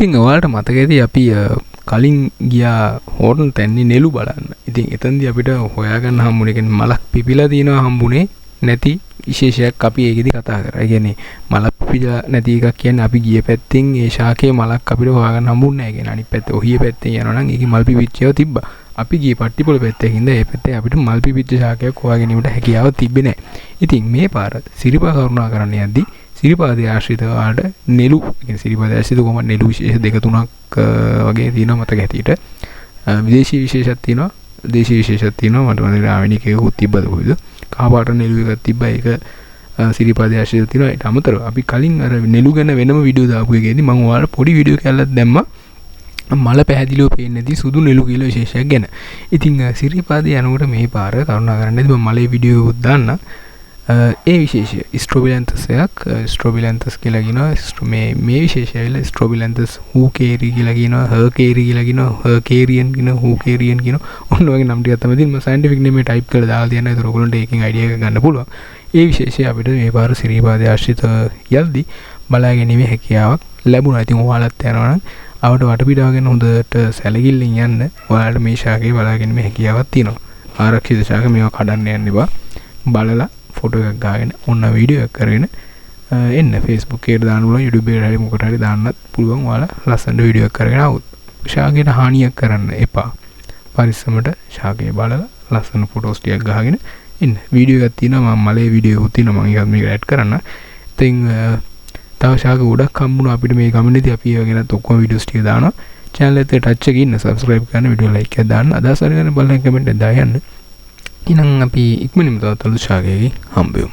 ඉතින් ඔයාලට මතකයිද අපි කලින් ගියා හෝර්න් තැන්නේ නෙළු බලන්න. ඉතින් එතනදී අපිට හොයාගන්න හම්බුනේ කියන්නේ මලක් පිපිලා තියෙනවා හම්බුනේ නැති විශේෂයක් අපි ඒකෙදි කතා කරා. ඒ කියන්නේ මලක් පිපිලා නැති එකක් කියන්නේ අපි ගිය පැත්තෙන් ඒ ශාකයේ මලක් අපිට හොයාගන්න හම්බුන්නේ නැහැ. කියන්නේ අනිත් පැත්තේ ඔහිය පැත්තෙන් යනවා නම් ඒකේ මල් පිපිච්ච ඒවා තිබ්බා. අපි ගියේ පට්ටිපොළ පැත්තකින් ඉඳලා ඒ පැත්තේ අපිට මල් පිපිච්ච ශාකයක් හොයා ගැනීමට හැකියාවක් තිබ්බේ නැහැ. ඉතින් මේ පාර සිරිපා කරුණා කරන්න යද්දී සිරිපාදේ ආශ්‍රිතවාට නෙළු කියන්නේ සිරිපාදේ ආශ්‍රිත කොහොමද නෙළු විශේෂ දෙක තුනක් වගේ තියෙනවා මතක ඇටියට. විදේශීය විශේෂයක් තියෙනවා දේශීය විශේෂයක් තියෙනවා මට මතක ආවෙනික එකකුත් තිබ්බද කොහෙද කහ පාට නෙළු එකක් තිබ්බා ඒක සිරිපාදේ ආශ්‍රිත තියෙනවා. ඒට අමතරව අපි කලින් අර නෙළු ගැන වෙනම වීඩියෝ දාපු එකේදී මම ඔයාලට පොඩි වීඩියෝ කැල්ලක් දැම්මා මල පැහැදිලිව පේන්නේ නැති සුදු නෙළු කියලා විශේෂයක් ගැන. ඉතින් සිරිපාදේ යනකොට මේ පාර කරුණා කරන්නේ මම මලේ වීඩියෝ එකක් දාන්න. ඒ විශේෂය ස්ට්‍රොබිලැන්තස් එකක් ස්ට්‍රොබිලැන්තස් කියලා කියනවා. මේ විශේෂය ඇවිල්ලා ස්ට්‍රොබිලැන්තස් හූකේරි කියලා කියනවා හර්කේරි කියලා කියනවා හර්කේරියන් කියනවා හූකේරියන් කියනවා. ඔන්න වගේ නම් ටිකක් තමයි තියෙන්නේ. මම සයන්ටිෆික් නේම ටයිප් කරලා දාලා තියන්න. ඒතර ඔයගොල්ලන්ට ඒකෙන් අයිඩියා එකක් ගන්න පුළුවන්. ඒ විශේෂය අපිට මේ පාර සිරිපාදේ ආශ්‍රිත යද්දි බලා ගැනීමේ හැකියාවක් ලැබුණා. ඉතින් ඔයාලත් යනවා නම් ආවට වටපිටාව ගැන හොඳට සැලකිල්ලෙන් යන්න. ඔයාලට මේ ශාකේ බලා ගැනීමේ හැකියාවක් තියෙනවා. ආරක්ෂිත ශාක මේවා කඩන්න යන්න එපා. බලලා ෆොටෝ එකක් ගාගෙන ඔන්න වීඩියෝ එකක් කරගෙන එන්න Facebook එකට දාන්න පුළුවන් YouTube එකට හරි මොකට හරි දාන්නත් පුළුවන්. ඔයාලා ලස්සන වීඩියෝ එකක් කරගෙන આવුත් ශාකයට හානියක් කරන්න එපා. පරිස්සමට ශාකය බලලා ලස්සන ෆොටෝස් ටිකක් ගහගෙන එන්න. වීඩියෝ එකක් තියෙනවා මම මලේ වීඩියෝ එකක් තියෙනවා මම ඒකත් මේකට ඇඩ් කරන්න. ඉතින් තව ශාක ගොඩක් හම්බුණා අපිට මේ ගමනේදී අපි ඒවා ගැනත් ඔක්කොම වීඩියෝස් ටික දානවා. channel එකට ටච් එකකින් ඉන්න subscribe කරන්න වීඩියෝ like එකක් දාන්න. අදහස් හරි ගන්න බලන්න කමෙන්ට් එකක් දාන්න. ඉතින් අපි ඉක්මනින්ම තවත් අලුත් ශාකයකින් හම්බෙමු.